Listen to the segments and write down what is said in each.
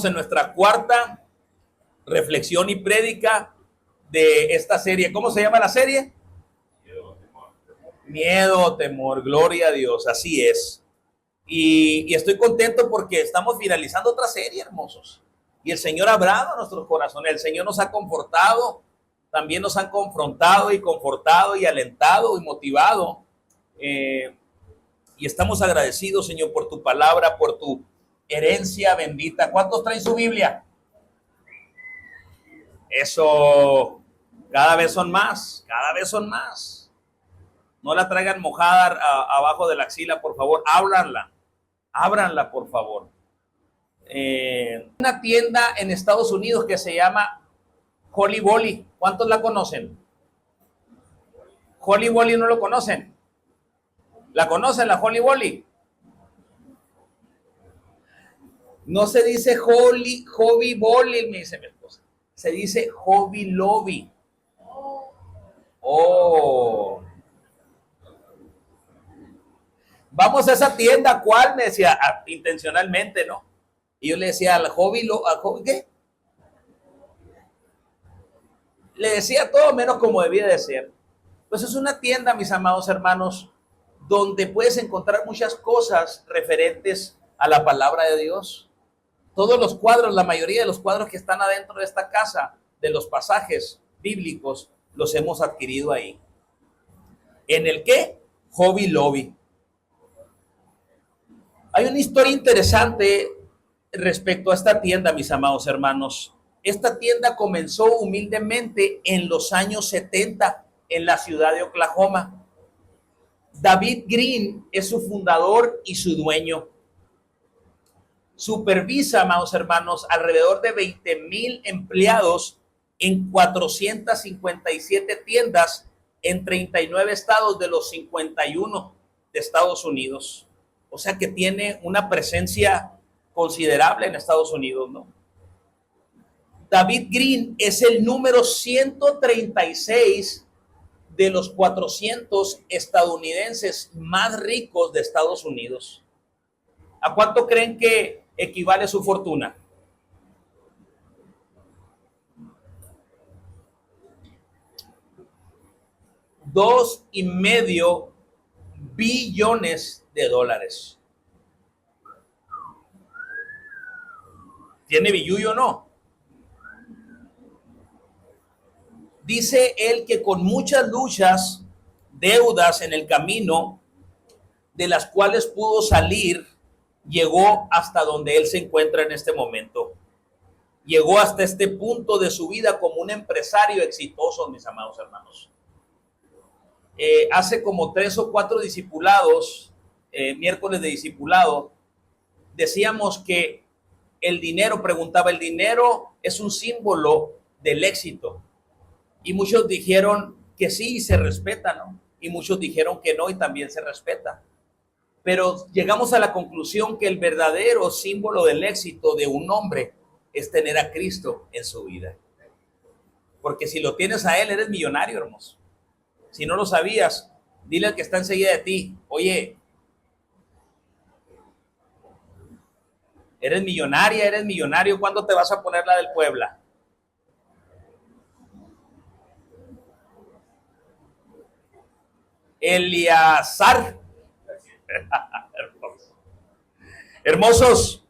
Estamos en nuestra cuarta reflexión y prédica de esta serie. ¿Cómo se llama la serie? Miedo, temor, gloria a Dios, así es. Y estoy contento porque estamos finalizando otra serie, hermosos. Y el Señor ha hablado a nuestros corazones, el Señor nos ha confortado, también nos han confrontado y confortado y alentado y motivado. Y estamos agradecidos, Señor, por tu palabra, por tu herencia bendita. ¿Cuántos traen su Biblia? Eso, cada vez son más, cada vez son más. No la traigan mojada abajo de la axila, por favor, ábranla, por favor. Una tienda en Estados Unidos que se llama Holly Bolly. ¿Cuántos la conocen? Holly Bolly, ¿no lo conocen? ¿La conocen, la Holly Bolly? No se dice Hobby Bolly, me dice mi esposa. Se dice Hobby Lobby. Oh. Vamos a esa tienda, ¿cuál? Me decía, intencionalmente, ¿no? Y yo le decía al Hobby, ¿qué? Le decía todo menos como debía de ser. Pues es una tienda, mis amados hermanos, donde puedes encontrar muchas cosas referentes a la palabra de Dios. Todos los cuadros, la mayoría de los cuadros que están adentro de esta casa, de los pasajes bíblicos, los hemos adquirido ahí. ¿En el qué? Hobby Lobby. Hay una historia interesante respecto a esta tienda, mis amados hermanos. Esta tienda comenzó humildemente en los años 70 en la ciudad de Oklahoma. David Green es su fundador y su dueño. Supervisa, amados hermanos, alrededor de 20,000 empleados en 457 tiendas en 39 estados de los 51 de Estados Unidos. O sea que tiene una presencia considerable en Estados Unidos, ¿no? David Green es el número 136 de los 400 estadounidenses más ricos de Estados Unidos. ¿A cuánto creen que equivale su fortuna? $2.5 billones. ¿Tiene billullo o no? Dice él que con muchas luchas, deudas en el camino, de las cuales pudo salir, llegó hasta donde él se encuentra en este momento. Llegó hasta este punto de su vida como un empresario exitoso, mis amados hermanos. Hace como 3 o 4 discipulados, miércoles de discipulado, decíamos que el dinero es un símbolo del éxito. Y muchos dijeron que sí y se respeta, ¿no? Y muchos dijeron que no y también se respeta. Pero llegamos a la conclusión que el verdadero símbolo del éxito de un hombre es tener a Cristo en su vida. Porque si lo tienes a Él, eres millonario, hermoso. Si no lo sabías, dile al que está enseguida de ti, oye, eres millonario, ¿cuándo te vas a poner la del Puebla? Eleazar. Hermosos,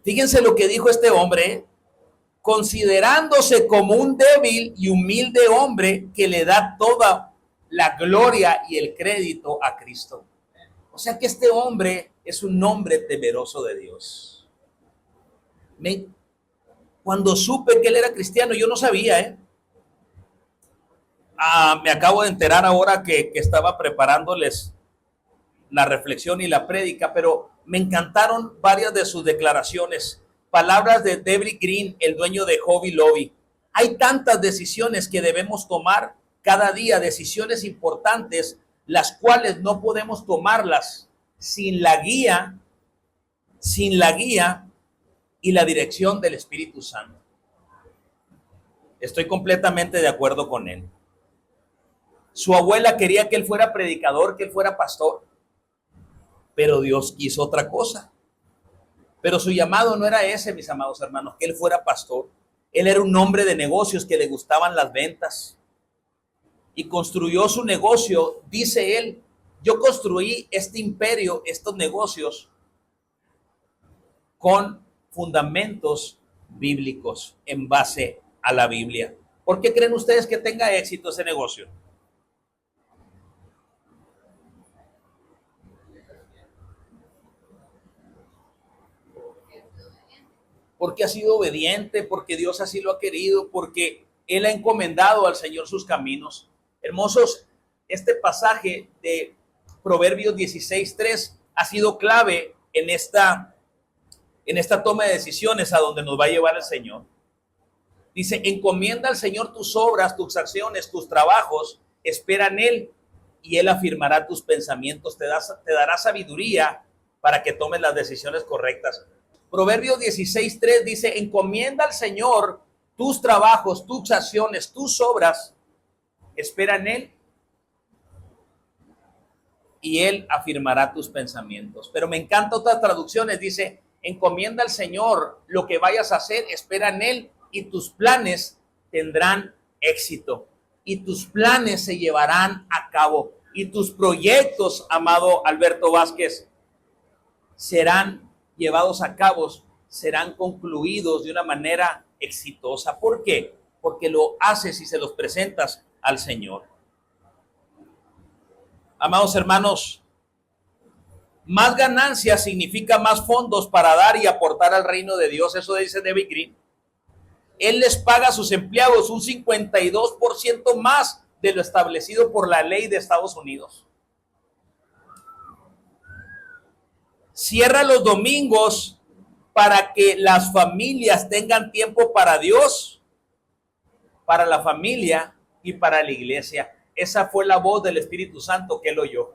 fíjense lo que dijo este hombre, considerándose como un débil y humilde hombre que le da toda la gloria y el crédito a Cristo. O sea que este hombre es un hombre temeroso de Dios. Cuando supe que él era cristiano, yo no sabía, me acabo de enterar ahora que estaba preparándoles la reflexión y la prédica, pero me encantaron varias de sus declaraciones. Palabras de David Green, el dueño de Hobby Lobby. Hay tantas decisiones que debemos tomar cada día, decisiones importantes, las cuales no podemos tomarlas sin la guía y la dirección del Espíritu Santo. Estoy completamente de acuerdo con él. Su abuela quería que él fuera predicador, que él fuera pastor, pero Dios quiso otra cosa. Pero su llamado no era ese, mis amados hermanos, que él fuera pastor. Él era un hombre de negocios que le gustaban las ventas. Y construyó su negocio, dice él, yo construí este imperio, estos negocios, con fundamentos bíblicos en base a la Biblia. ¿Por qué creen ustedes que tenga éxito ese negocio? Porque ha sido obediente, porque Dios así lo ha querido, porque Él ha encomendado al Señor sus caminos. Hermosos, este pasaje de Proverbios 16:3 ha sido clave en esta toma de decisiones a donde nos va a llevar el Señor. Dice, encomienda al Señor tus obras, tus acciones, tus trabajos, espera en Él y Él afirmará tus pensamientos, te dará sabiduría para que tomes las decisiones correctas. Proverbios 16:3 dice, encomienda al Señor tus trabajos, tus acciones, tus obras, espera en Él y Él afirmará tus pensamientos. Pero me encantan otras traducciones, dice, encomienda al Señor lo que vayas a hacer, espera en Él y tus planes tendrán éxito y tus planes se llevarán a cabo y tus proyectos, amado Alberto Vázquez, serán llevados a cabo, serán concluidos de una manera exitosa. ¿Por qué? Porque lo haces y se los presentas al Señor. Amados hermanos, más ganancias significa más fondos para dar y aportar al reino de Dios. Eso dice David Green. Él les paga a sus empleados un 52% más de lo establecido por la ley de Estados Unidos. Cierra los domingos para que las familias tengan tiempo para Dios, para la familia y para la iglesia. Esa fue la voz del Espíritu Santo que él oyó.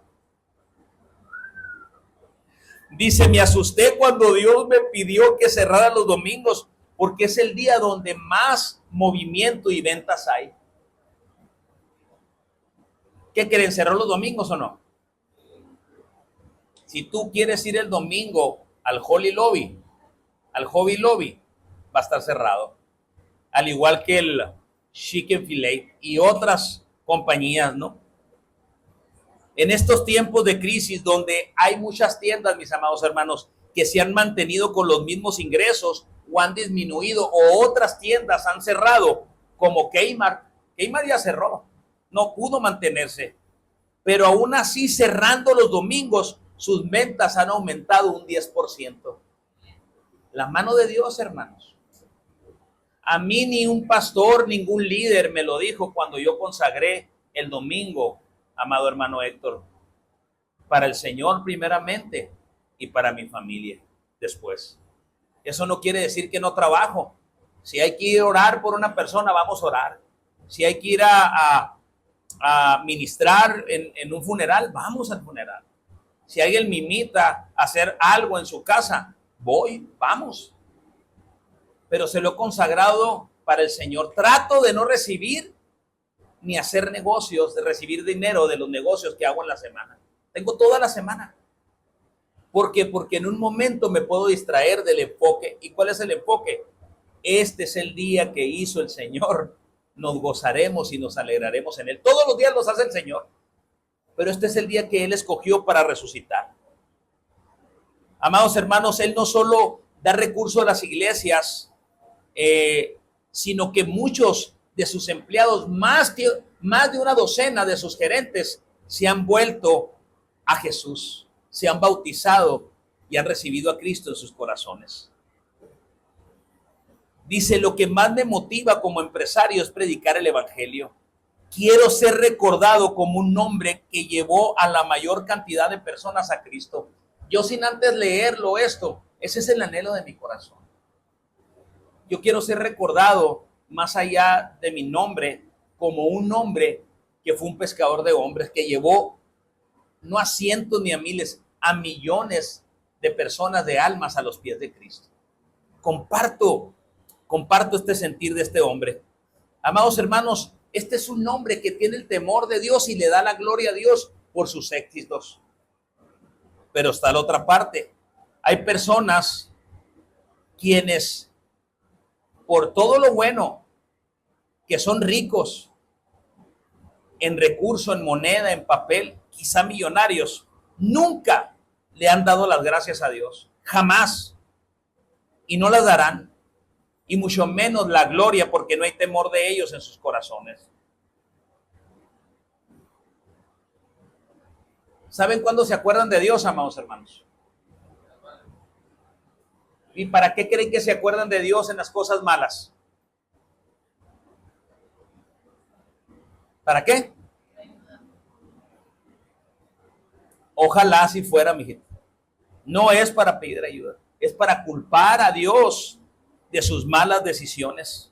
Dice, me asusté cuando Dios me pidió que cerrara los domingos, porque es el día donde más movimiento y ventas hay. ¿Qué creen? ¿Cerrar los domingos o no? Si tú quieres ir el domingo al Hobby Lobby, va a estar cerrado. Al igual que el Chicken Filet y otras compañías, ¿no? En estos tiempos de crisis donde hay muchas tiendas, mis amados hermanos, que se han mantenido con los mismos ingresos o han disminuido, o otras tiendas han cerrado, como Kmart. Kmart ya cerró, no pudo mantenerse, pero aún así, cerrando los domingos, sus ventas han aumentado un 10%. La mano de Dios, hermanos. A mí ni un pastor, ningún líder me lo dijo cuando yo consagré el domingo, amado hermano Héctor, para el Señor primeramente y para mi familia después. Eso no quiere decir que no trabajo. Si hay que ir a orar por una persona, vamos a orar. Si hay que ir a ministrar en un funeral, vamos al funeral. Si alguien me invita a hacer algo en su casa, vamos. Pero se lo he consagrado para el Señor. Trato de no recibir ni hacer negocios, de recibir dinero de los negocios que hago en la semana. Tengo toda la semana. ¿Por qué? Porque en un momento me puedo distraer del enfoque. ¿Y cuál es el enfoque? Este es el día que hizo el Señor. Nos gozaremos y nos alegraremos en Él. Todos los días los hace el Señor. Pero este es el día que Él escogió para resucitar. Amados hermanos, Él no solo da recursos a las iglesias, sino que muchos de sus empleados, más de una docena de sus gerentes, se han vuelto a Jesús, se han bautizado y han recibido a Cristo en sus corazones. Dice, lo que más me motiva como empresario es predicar el evangelio. Quiero ser recordado como un hombre que llevó a la mayor cantidad de personas a Cristo. Yo, sin antes leerlo esto, ese es el anhelo de mi corazón. Yo quiero ser recordado más allá de mi nombre como un hombre que fue un pescador de hombres, que llevó no a cientos ni a miles, a millones de personas, de almas a los pies de Cristo. Comparto este sentir de este hombre. Amados hermanos, este es un hombre que tiene el temor de Dios y le da la gloria a Dios por sus éxitos. Pero está la otra parte. Hay personas quienes por todo lo bueno, que son ricos en recurso, en moneda, en papel, quizá millonarios, nunca le han dado las gracias a Dios, jamás, y no las darán, y mucho menos la gloria, porque no hay temor de ellos en sus corazones. ¿Saben cuándo se acuerdan de Dios, amados hermanos? ¿Y para qué creen que se acuerdan de Dios en las cosas malas? ¿Para qué? Ojalá así fuera, mijito. No es para pedir ayuda, es para culpar a Dios de sus malas decisiones,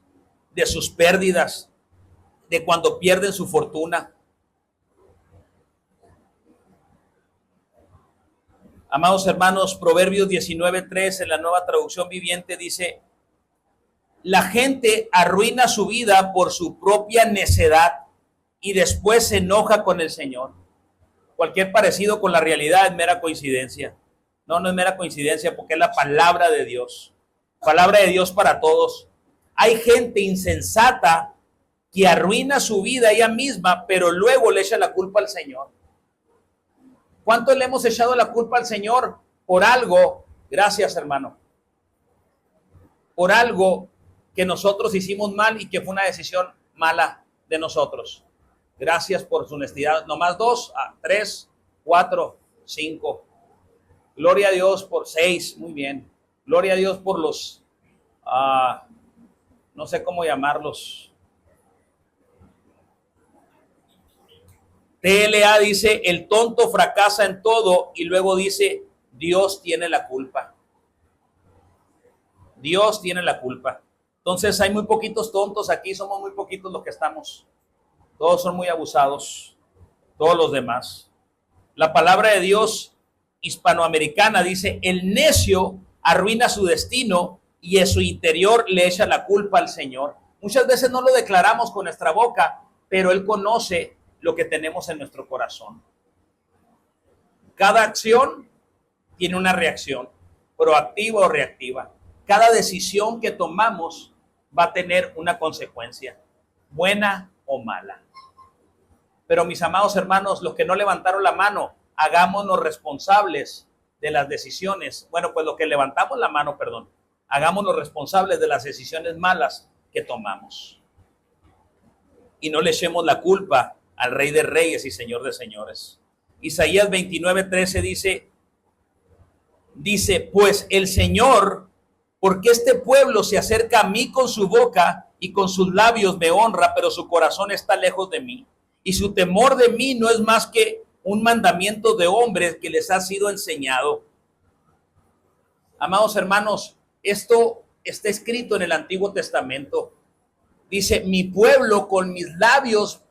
de sus pérdidas, de cuando pierden su fortuna. Amados hermanos, Proverbios 19:3 en la Nueva Traducción Viviente dice: la gente arruina su vida por su propia necedad y después se enoja con el Señor. Cualquier parecido con la realidad es mera coincidencia. No, no es mera coincidencia, porque es la palabra de Dios. Palabra de Dios para todos. Hay gente insensata que arruina su vida ella misma, pero luego le echa la culpa al Señor. ¿Cuánto le hemos echado la culpa al Señor por algo? Gracias, hermano. Por algo que nosotros hicimos mal y que fue una decisión mala de nosotros. Gracias por su honestidad. Nomás 2, 3, 4, 5. Gloria a Dios por 6. Muy bien. Gloria a Dios por los, no sé cómo llamarlos. TLA dice: el tonto fracasa en todo, y luego dice: Dios tiene la culpa. Dios tiene la culpa. Entonces hay muy poquitos tontos aquí, somos muy poquitos los que estamos. Todos son muy abusados, todos los demás. La palabra de Dios hispanoamericana dice: el necio arruina su destino y en su interior le echa la culpa al Señor. Muchas veces no lo declaramos con nuestra boca, pero Él conoce lo que tenemos en nuestro corazón. Cada acción tiene una reacción, proactiva o reactiva. Cada decisión que tomamos va a tener una consecuencia, buena o mala. Pero mis amados hermanos, los que no levantaron la mano, hagámonos responsables de las decisiones. Bueno, pues los que levantamos la mano, perdón, hagámonos responsables de las decisiones malas que tomamos. Y no le echemos la culpa al Rey de Reyes y Señor de Señores. Isaías 29:13 dice: pues el Señor, porque este pueblo se acerca a mí con su boca y con sus labios me honra, pero su corazón está lejos de mí. Y su temor de mí no es más que un mandamiento de hombres que les ha sido enseñado. Amados hermanos, esto está escrito en el Antiguo Testamento. Dice: mi pueblo con mis labios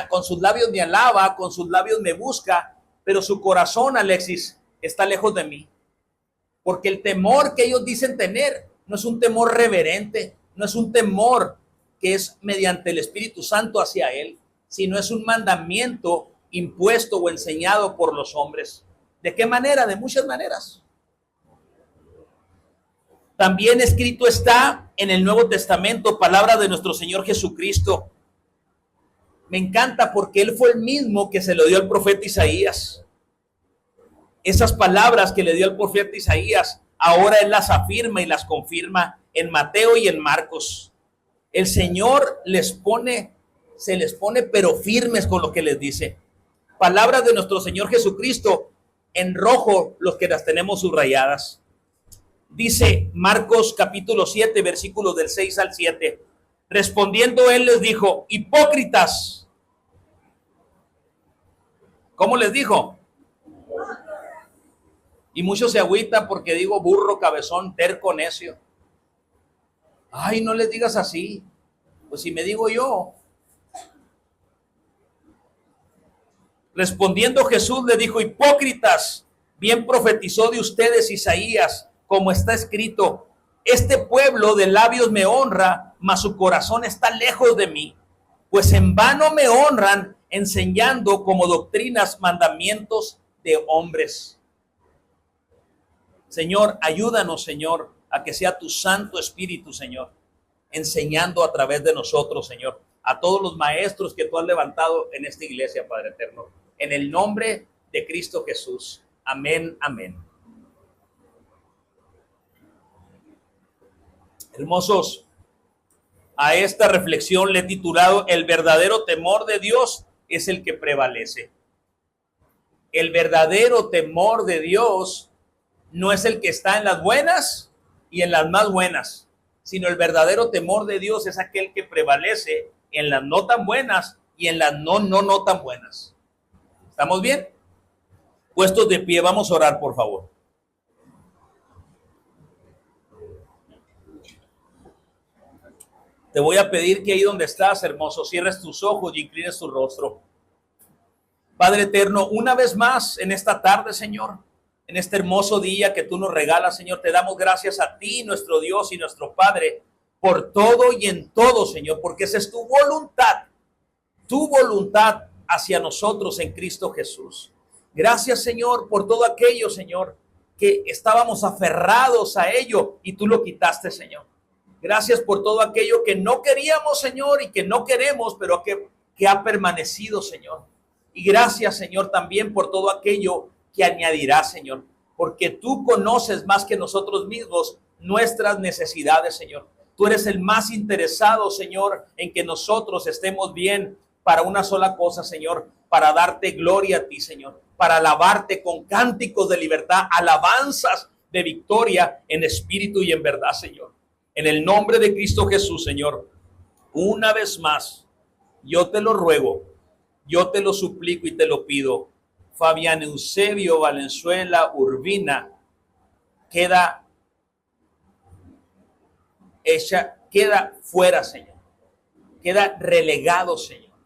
con sus labios me alaba, con sus labios me busca, pero su corazón, Alexis, está lejos de mí. Porque el temor que ellos dicen tener no es un temor reverente, no es un temor que es mediante el Espíritu Santo hacia Él, sino es un mandamiento impuesto o enseñado por los hombres. ¿De qué manera? De muchas maneras. También escrito está en el Nuevo Testamento, palabra de nuestro Señor Jesucristo. Me encanta porque Él fue el mismo que se lo dio al profeta Isaías. Esas palabras que le dio al profeta Isaías, ahora Él las afirma y las confirma en Mateo y en Marcos. El Señor se les pone pero firmes con lo que les dice. Palabras de nuestro Señor Jesucristo en rojo, los que las tenemos subrayadas. Dice Marcos capítulo 7, versículos del 6 al 7. Respondiendo Él les dijo: hipócritas. ¿Cómo les dijo? Y muchos se agüitan porque digo burro, cabezón, terco, necio. Ay, no les digas así. Pues si me digo yo. Respondiendo Jesús le dijo: hipócritas, bien profetizó de ustedes Isaías, como está escrito: este pueblo de labios me honra, mas su corazón está lejos de mí. Pues en vano me honran, enseñando como doctrinas mandamientos de hombres. Señor, ayúdanos, Señor, a que sea tu Santo Espíritu, Señor, enseñando a través de nosotros, Señor, a todos los maestros que tú has levantado en esta iglesia, Padre eterno. En el nombre de Cristo Jesús. Amén, amén. Hermosos, a esta reflexión le he titulado: el verdadero temor de Dios es el que prevalece. El verdadero temor de Dios no es el que está en las buenas y en las más buenas, sino el verdadero temor de Dios es aquel que prevalece en las no tan buenas y en las no tan buenas. ¿Estamos bien? Puestos de pie, vamos a orar, por favor. Te voy a pedir que ahí donde estás, hermoso, cierres tus ojos y inclines tu rostro. Padre eterno, una vez más en esta tarde, Señor, en este hermoso día que tú nos regalas, Señor, te damos gracias a ti, nuestro Dios y nuestro Padre, por todo y en todo, Señor, porque esa es tu voluntad hacia nosotros en Cristo Jesús. Gracias, Señor, por todo aquello, Señor, que estábamos aferrados a ello y tú lo quitaste, Señor. Gracias por todo aquello que no queríamos, Señor, y que no queremos, pero que ha permanecido, Señor. Y gracias, Señor, también por todo aquello que añadirás, Señor, porque tú conoces más que nosotros mismos nuestras necesidades, Señor. Tú eres el más interesado, Señor, en que nosotros estemos bien para una sola cosa, Señor, para darte gloria a ti, Señor, para alabarte con cánticos de libertad, alabanzas de victoria en espíritu y en verdad, Señor. En el nombre de Cristo Jesús, Señor, una vez más, yo te lo ruego, yo te lo suplico y te lo pido. Fabián Eusebio Valenzuela Urbina queda fuera, Señor. Queda relegado, Señor,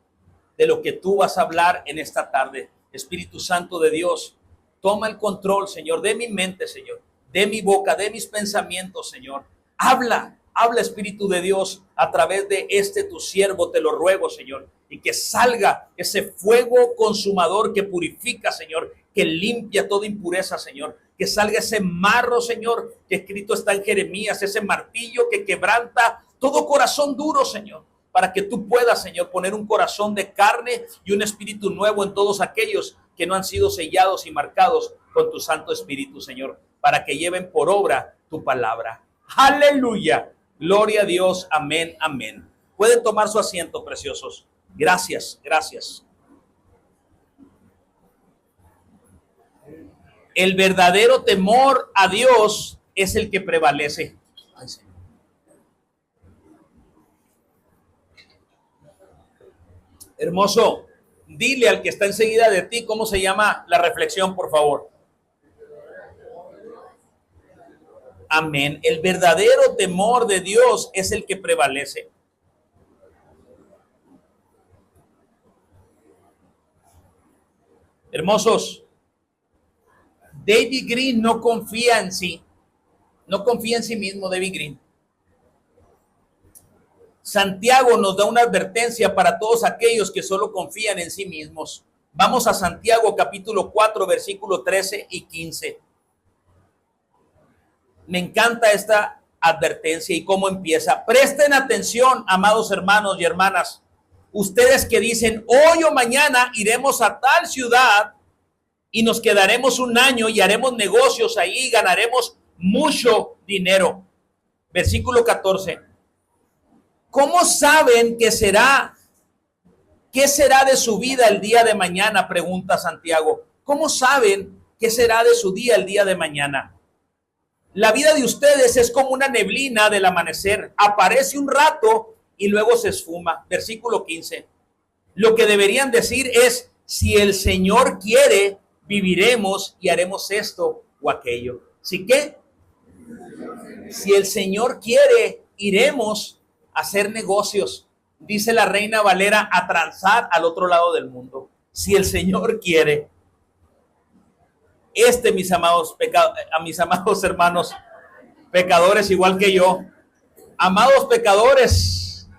de lo que tú vas a hablar en esta tarde. Espíritu Santo de Dios, toma el control, Señor, de mi mente, Señor, de mi boca, de mis pensamientos, Señor. Habla, Espíritu de Dios, a través de tu siervo, te lo ruego, Señor, y que salga ese fuego consumador que purifica, Señor, que limpia toda impureza, Señor, que salga ese marro, Señor, que escrito está en Jeremías, ese martillo que quebranta todo corazón duro, Señor, para que tú puedas, Señor, poner un corazón de carne y un espíritu nuevo en todos aquellos que no han sido sellados y marcados con tu Santo Espíritu, Señor, para que lleven por obra tu palabra. Aleluya. Gloria a Dios. Amén, amén. Pueden tomar su asiento, preciosos. Gracias, gracias. El verdadero temor a Dios es el que prevalece. Ay, Señor. Hermoso, dile al que está enseguida de ti cómo se llama la reflexión, por favor. Amén. El verdadero temor de Dios es el que prevalece. Hermosos, David Green no confía en sí. No confía en sí mismo, David Green. Santiago nos da una advertencia para todos aquellos que solo confían en sí mismos. Vamos a Santiago capítulo 4, versículo 13 y 15. Me encanta esta advertencia y cómo empieza. Presten atención, amados hermanos y hermanas. Ustedes que dicen, hoy o mañana iremos a tal ciudad y nos quedaremos un año y haremos negocios ahí y ganaremos mucho dinero. Versículo 14. ¿Cómo saben qué será de su vida el día de mañana? Pregunta Santiago. ¿Cómo saben qué será de su día el día de mañana? La vida de ustedes es como una neblina del amanecer. Aparece un rato y luego se esfuma. Versículo 15. Lo que deberían decir es, si el Señor quiere, viviremos y haremos esto o aquello. ¿Sí qué? Si el Señor quiere, iremos a hacer negocios. Dice la Reina Valera, a transar al otro lado del mundo. Si el Señor quiere. Mis amados hermanos, pecadores igual que yo, amados pecadores,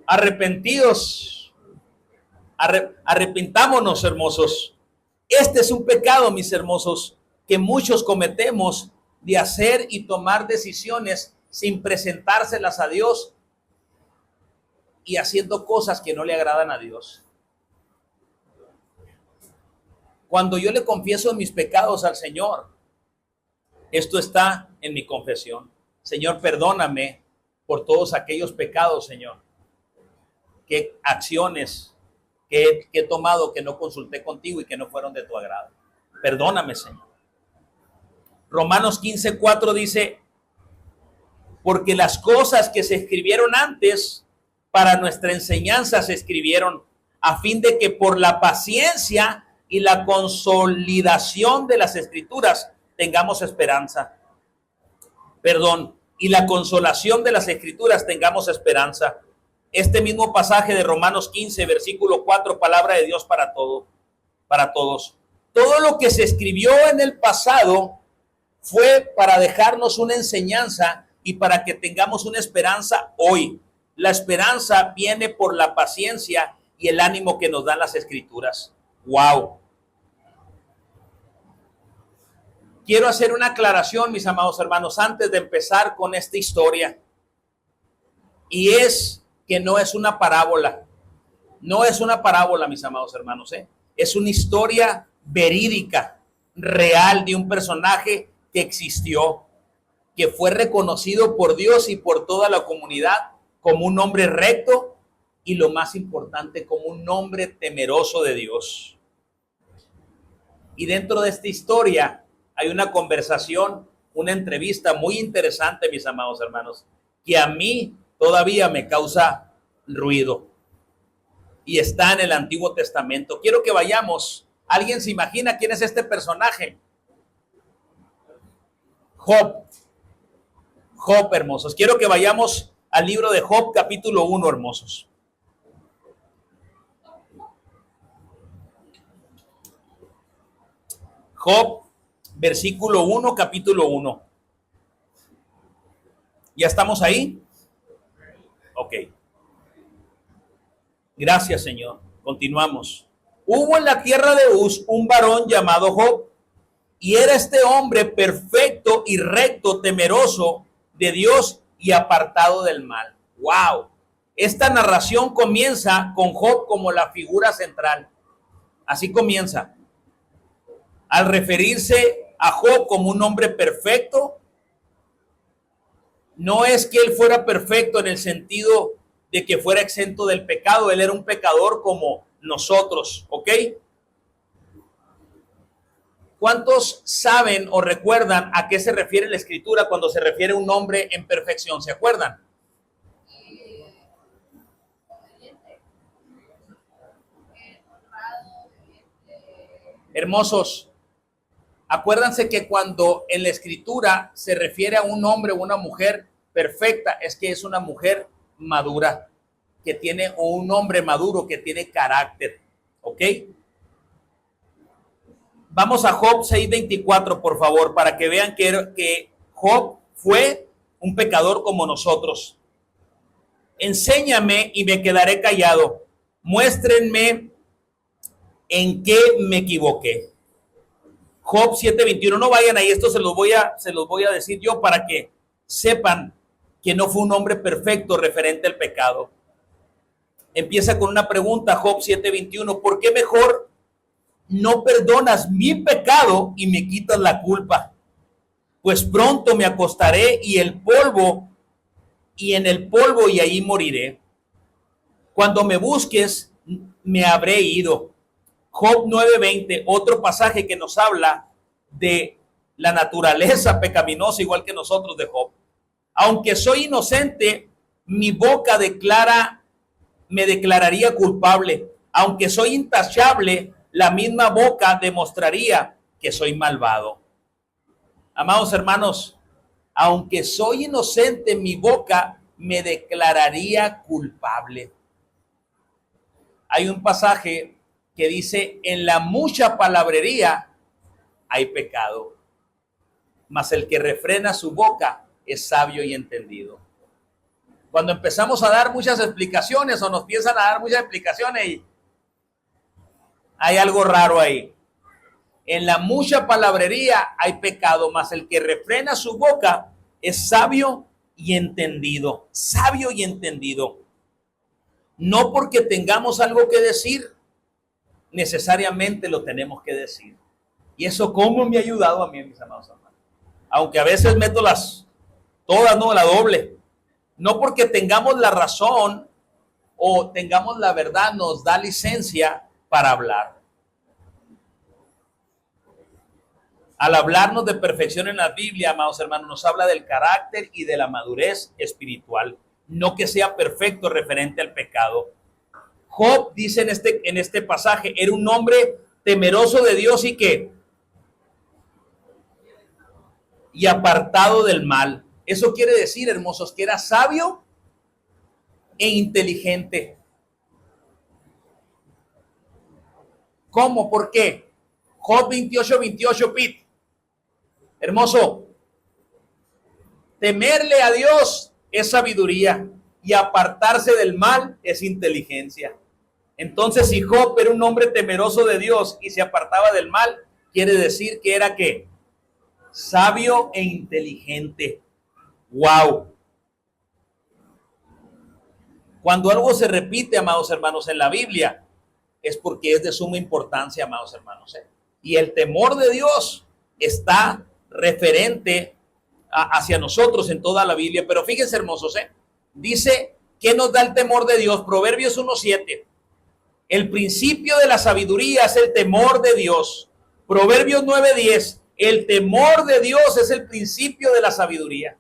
arrepentidos, arrepintámonos, hermosos. Este es un pecado, mis hermosos, que muchos cometemos de hacer y tomar decisiones sin presentárselas a Dios y haciendo cosas que no le agradan a Dios. Cuando yo le confieso mis pecados al Señor, esto está en mi confesión. Señor, perdóname por todos aquellos pecados, Señor. ¿Qué acciones que he tomado que no consulté contigo y que no fueron de tu agrado? Perdóname, Señor. Romanos 15:4 dice, porque las cosas que se escribieron antes para nuestra enseñanza se escribieron a fin de que por la paciencia y la consolidación de las escrituras tengamos esperanza. Y la consolación de las escrituras tengamos esperanza. Este mismo pasaje de Romanos 15, versículo 4, palabra de Dios para todos. Todo lo que se escribió en el pasado fue para dejarnos una enseñanza y para que tengamos una esperanza hoy. La esperanza viene por la paciencia y el ánimo que nos dan las escrituras. ¡Wow! Quiero hacer una aclaración, mis amados hermanos, antes de empezar con esta historia. Y es que no es una parábola. No es una parábola, mis amados hermanos. Es una historia verídica, real, de un personaje que existió, que fue reconocido por Dios y por toda la comunidad como un hombre recto y, lo más importante, como un hombre temeroso de Dios. Y dentro de esta historia hay una conversación, una entrevista muy interesante, mis amados hermanos, que a mí todavía me causa ruido. Y está en el Antiguo Testamento. Quiero que vayamos. ¿Alguien se imagina quién es este personaje? Job. Job, hermosos. Quiero que vayamos al libro de Job, capítulo 1, hermosos. Job, versículo 1, capítulo 1. ¿Ya estamos ahí? Ok. Gracias, Señor. Continuamos. Hubo en la tierra de Uz un varón llamado Job, y era este hombre perfecto y recto, temeroso de Dios y apartado del mal. ¡Wow! Esta narración comienza con Job como la figura central. Así comienza. Al referirse a Job como un hombre perfecto, no es que él fuera perfecto en el sentido de que fuera exento del pecado. Él era un pecador como nosotros, ¿ok? ¿Cuántos saben o recuerdan a qué se refiere la Escritura cuando se refiere a un hombre en perfección? ¿Se acuerdan? Hermosos, acuérdense que cuando en la Escritura se refiere a un hombre o una mujer perfecta, es que es una mujer madura, que tiene, o un hombre maduro que tiene carácter, ¿ok? Vamos a Job 6:24, por favor, para que vean que Job fue un pecador como nosotros. Enséñame y me quedaré callado. Muéstrenme en qué me equivoqué. Job 7:21, no vayan ahí, esto se los voy a decir yo para que sepan que no fue un hombre perfecto referente al pecado. Empieza con una pregunta, Job 7:21, ¿por qué mejor no perdonas mi pecado y me quitas la culpa? Pues pronto me acostaré y en el polvo y ahí moriré. Cuando me busques, me habré ido. Job 9:20, otro pasaje que nos habla de la naturaleza pecaminosa, igual que nosotros, de Job. Aunque soy inocente, mi boca me declararía culpable. Aunque soy intachable, la misma boca demostraría que soy malvado. Amados hermanos, aunque soy inocente, mi boca me declararía culpable. Hay un pasaje que dice, en la mucha palabrería hay pecado, mas el que refrena su boca es sabio y entendido. Cuando empezamos a dar muchas explicaciones o nos piensan a dar muchas explicaciones, hay algo raro ahí. En la mucha palabrería hay pecado, mas el que refrena su boca es sabio y entendido. Sabio y entendido. No porque tengamos algo que decir, necesariamente lo tenemos que decir. Y eso cómo me ha ayudado a mí, mis amados hermanos. Aunque a veces meto todas, no, la doble. No porque tengamos la razón o tengamos la verdad nos da licencia para hablar. Al hablarnos de perfección en la Biblia, amados hermanos, nos habla del carácter y de la madurez espiritual, no que sea perfecto referente al pecado. Job dice en este pasaje, era un hombre temeroso de Dios y ¿qué? Y apartado del mal. Eso quiere decir, hermosos, que era sabio e inteligente. ¿Cómo? ¿Por qué? Job 28:28, Pete. Hermoso, temerle a Dios es sabiduría y apartarse del mal es inteligencia. Entonces, si Job era un hombre temeroso de Dios y se apartaba del mal, quiere decir que era ¿qué? Sabio e inteligente. ¡Wow! Cuando algo se repite, amados hermanos, en la Biblia, es porque es de suma importancia, amados hermanos. Y el temor de Dios está referente hacia nosotros en toda la Biblia. Pero fíjense, hermosos, dice, ¿qué nos da el temor de Dios? Proverbios 1:7. El principio de la sabiduría es el temor de Dios. Proverbios 9:10. El temor de Dios es el principio de la sabiduría.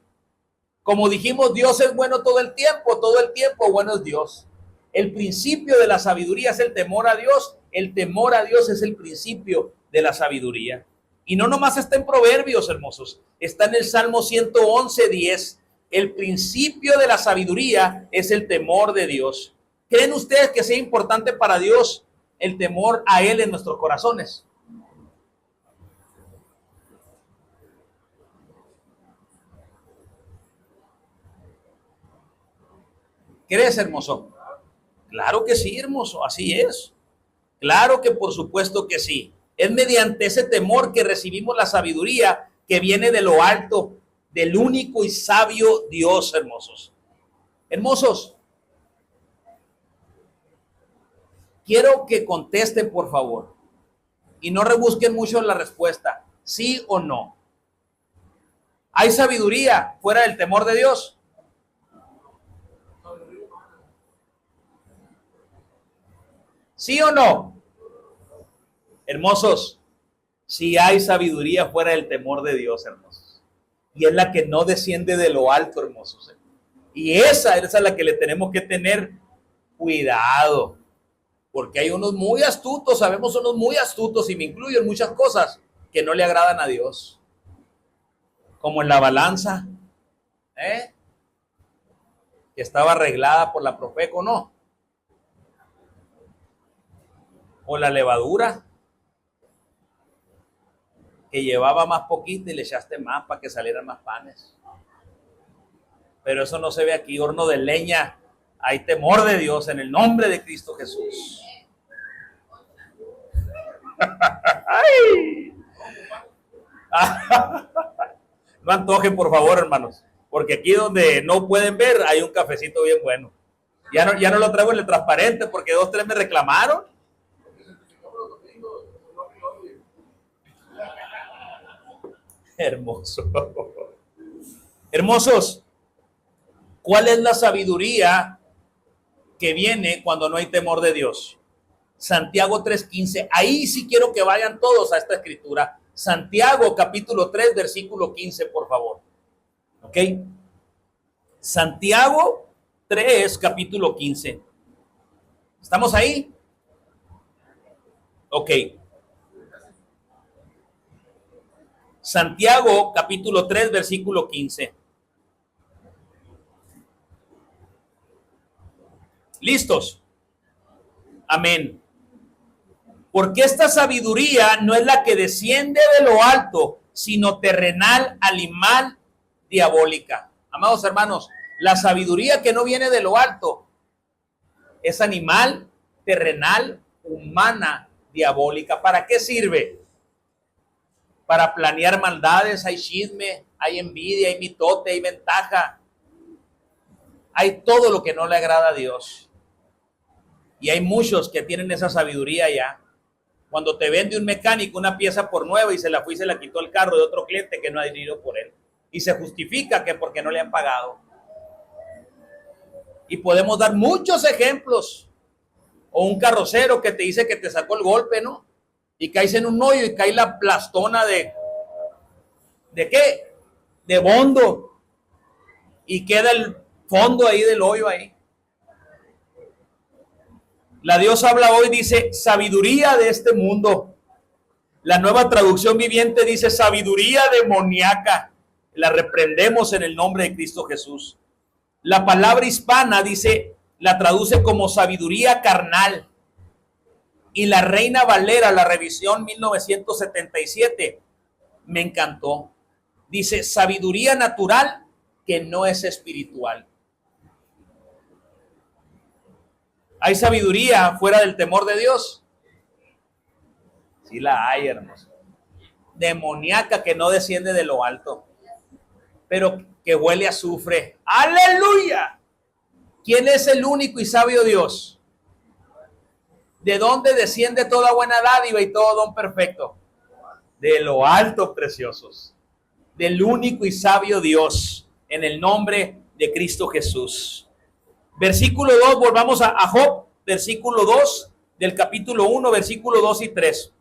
Como dijimos, Dios es bueno todo el tiempo bueno es Dios. El principio de la sabiduría es el temor a Dios. El temor a Dios es el principio de la sabiduría. Y no nomás está en Proverbios, hermosos. Está en el Salmo 111:10. El principio de la sabiduría es el temor de Dios. ¿Creen ustedes que sea importante para Dios el temor a Él en nuestros corazones? ¿Crees, hermoso? Claro que sí, hermoso, así es. Claro que por supuesto que sí. Es mediante ese temor que recibimos la sabiduría que viene de lo alto, del único y sabio Dios, hermosos. Hermosos, quiero que contesten, por favor, y no rebusquen mucho la respuesta, sí o no. ¿Hay sabiduría fuera del temor de Dios? ¿Sí o no? Hermosos, sí hay sabiduría fuera del temor de Dios, hermosos. Y es la que no desciende de lo alto, hermosos. Y esa es la que le tenemos que tener cuidado. Porque hay unos muy astutos, sabemos unos muy astutos, y me incluyo en muchas cosas que no le agradan a Dios. Como en la balanza, que estaba arreglada por la Profeco, ¿no? O la levadura, que llevaba más poquito y le echaste más para que salieran más panes. Pero eso no se ve aquí, horno de leña. Hay temor de Dios en el nombre de Cristo Jesús. ¡Ay! No antojen, por favor, hermanos, porque aquí donde no pueden ver hay un cafecito bien bueno. Ya no lo traigo en el transparente porque 2, 3 me reclamaron. Hermoso. Hermosos, ¿cuál es la sabiduría que viene cuando no hay temor de Dios? Santiago 3:15. Ahí sí quiero que vayan todos a esta escritura. Santiago capítulo 3, versículo 15, por favor. ¿Ok? Santiago 3, capítulo 15. ¿Estamos ahí? Ok. Santiago capítulo 3, versículo 15. ¿Listos? Amén. Porque esta sabiduría no es la que desciende de lo alto, sino terrenal, animal, diabólica. Amados hermanos, la sabiduría que no viene de lo alto es animal, terrenal, humana, diabólica. ¿Para qué sirve? para planear maldades, hay chisme, hay envidia, hay mitote, hay ventaja. Hay todo lo que no le agrada a Dios. Y hay muchos que tienen esa sabiduría ya. Cuando te vende un mecánico una pieza por nueva y se la fue y se la quitó el carro de otro cliente que no ha adquirido por él. Y se justifica que porque no le han pagado. Y podemos dar muchos ejemplos. O un carrocero que te dice que te sacó el golpe, ¿no? Y caes en un hoyo y cae la plastona ¿de qué? De bondo. Y queda el fondo ahí del hoyo ahí. La Dios habla hoy, dice sabiduría de este mundo. La Nueva Traducción Viviente dice sabiduría demoníaca. La reprendemos en el nombre de Cristo Jesús. La palabra hispana dice, la traduce como sabiduría carnal. Y la Reina Valera, la revisión 1977, me encantó. Dice sabiduría natural que no es espiritual. ¿Hay sabiduría fuera del temor de Dios? Sí la hay, hermoso. Demoníaca que no desciende de lo alto, pero que huele a azufre. ¡Aleluya! ¿Quién es el único y sabio Dios? ¿De dónde desciende toda buena dádiva y todo don perfecto? De lo alto, preciosos. Del único y sabio Dios, en el nombre de Cristo Jesús. Versículo 2, volvamos a Job, versículo 2 del capítulo 1, versículo 2 y 3.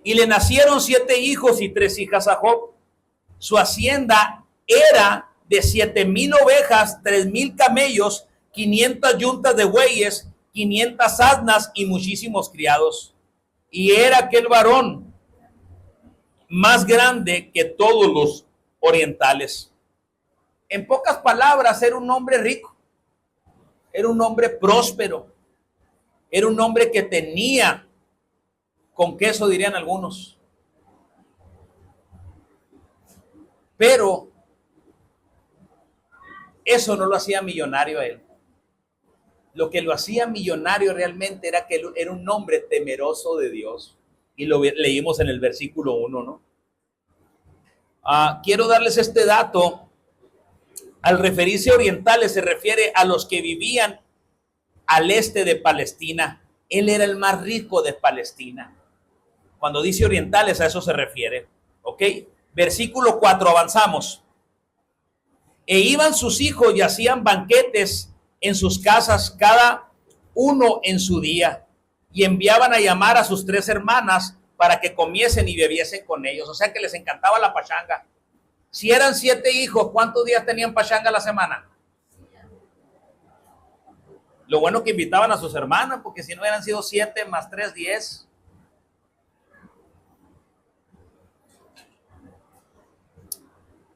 Y le nacieron 7 hijos y 3 hijas a Job. Su hacienda era de 7,000 ovejas, 3,000 camellos, 500 yuntas de bueyes, 500 asnas y muchísimos criados. Y era aquel varón más grande que todos los orientales. En pocas palabras, era un hombre rico. Era un hombre próspero. Era un hombre que tenía con queso, dirían algunos. Pero eso no lo hacía millonario a él. Lo que lo hacía millonario realmente era que él era un hombre temeroso de Dios. Y lo leímos en el versículo 1, ¿no? Quiero darles este dato. Al referirse a orientales se refiere a los que vivían al este de Palestina. Él era el más rico de Palestina. Cuando dice orientales, a eso se refiere. ¿Ok? Versículo 4, avanzamos. E iban sus hijos y hacían banquetes en sus casas, cada uno en su día. Y enviaban a llamar a sus 3 hermanas para que comiesen y bebiesen con ellos. O sea que les encantaba la pachanga. Si eran 7 hijos, ¿cuántos días tenían pachanga a la semana? Lo bueno que invitaban a sus hermanas, porque si no hubieran sido 7 más 3, 10.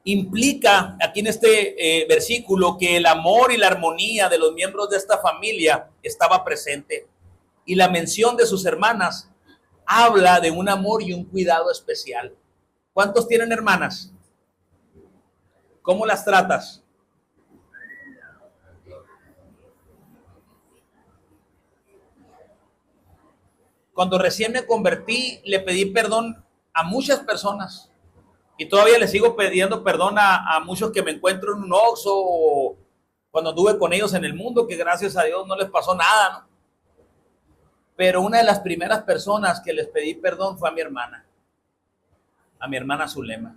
Implica aquí en este versículo que el amor y la armonía de los miembros de esta familia estaba presente. Y la mención de sus hermanas habla de un amor y un cuidado especial. ¿Cuántos tienen hermanas? ¿Cómo las tratas? Cuando recién me convertí, le pedí perdón a muchas personas. Y todavía le sigo pidiendo perdón a muchos que me encuentro en un Oxxo o cuando anduve con ellos en el mundo, que gracias a Dios no les pasó nada, ¿no? Pero una de las primeras personas que les pedí perdón fue a mi hermana Zulema.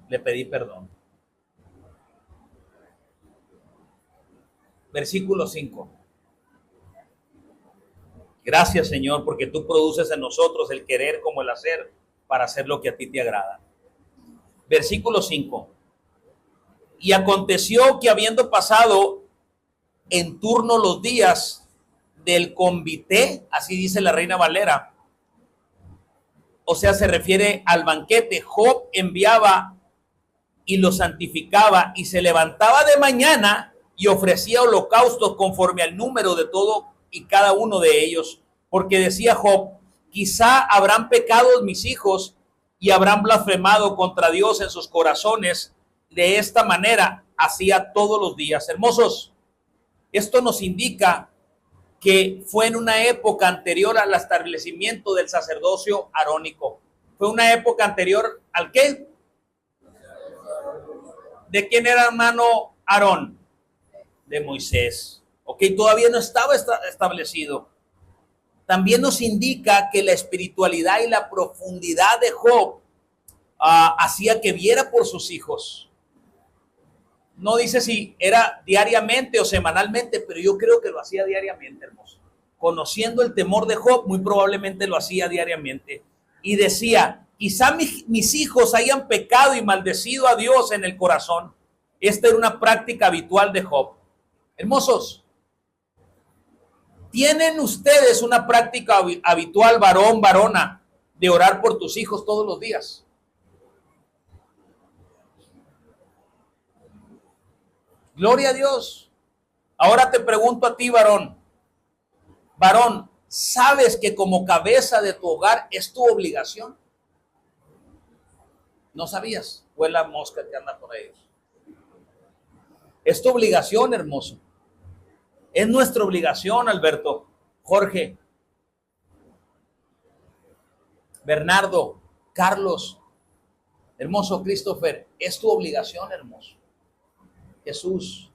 Le pedí perdón. Versículo 5. Gracias, Señor, porque tú produces en nosotros el querer como el hacer para hacer lo que a ti te agrada. Versículo 5. Y aconteció que habiendo pasado en turno los días del convite, así dice la Reina Valera, o sea, se refiere al banquete, Job enviaba y lo santificaba y se levantaba de mañana y ofrecía holocaustos conforme al número de todo y cada uno de ellos, porque decía Job, quizá habrán pecado mis hijos y habrán blasfemado contra Dios en sus corazones. De esta manera hacía todos los días. Hermosos, esto nos indica que fue en una época anterior al establecimiento del sacerdocio arónico. Fue una época anterior al ¿qué? ¿De quién era hermano Aarón? De Moisés. Ok, todavía no estaba establecido. También nos indica que la espiritualidad y la profundidad de Job hacía que viera por sus hijos. No dice si era diariamente o semanalmente, pero yo creo que lo hacía diariamente, hermoso. Conociendo el temor de Job, muy probablemente lo hacía diariamente. Y decía, quizá mis hijos hayan pecado y maldecido a Dios en el corazón. Esta era una práctica habitual de Job. Hermosos, ¿tienen ustedes una práctica habitual, varón, varona, de orar por tus hijos todos los días? Gloria a Dios. Ahora te pregunto a ti, varón. Varón, ¿sabes que como cabeza de tu hogar es tu obligación? ¿No sabías? Fue la mosca que anda por ellos. Es tu obligación, hermoso. Es nuestra obligación, Alberto, Jorge, Bernardo, Carlos, hermoso Christopher. Es tu obligación, hermoso. Jesús,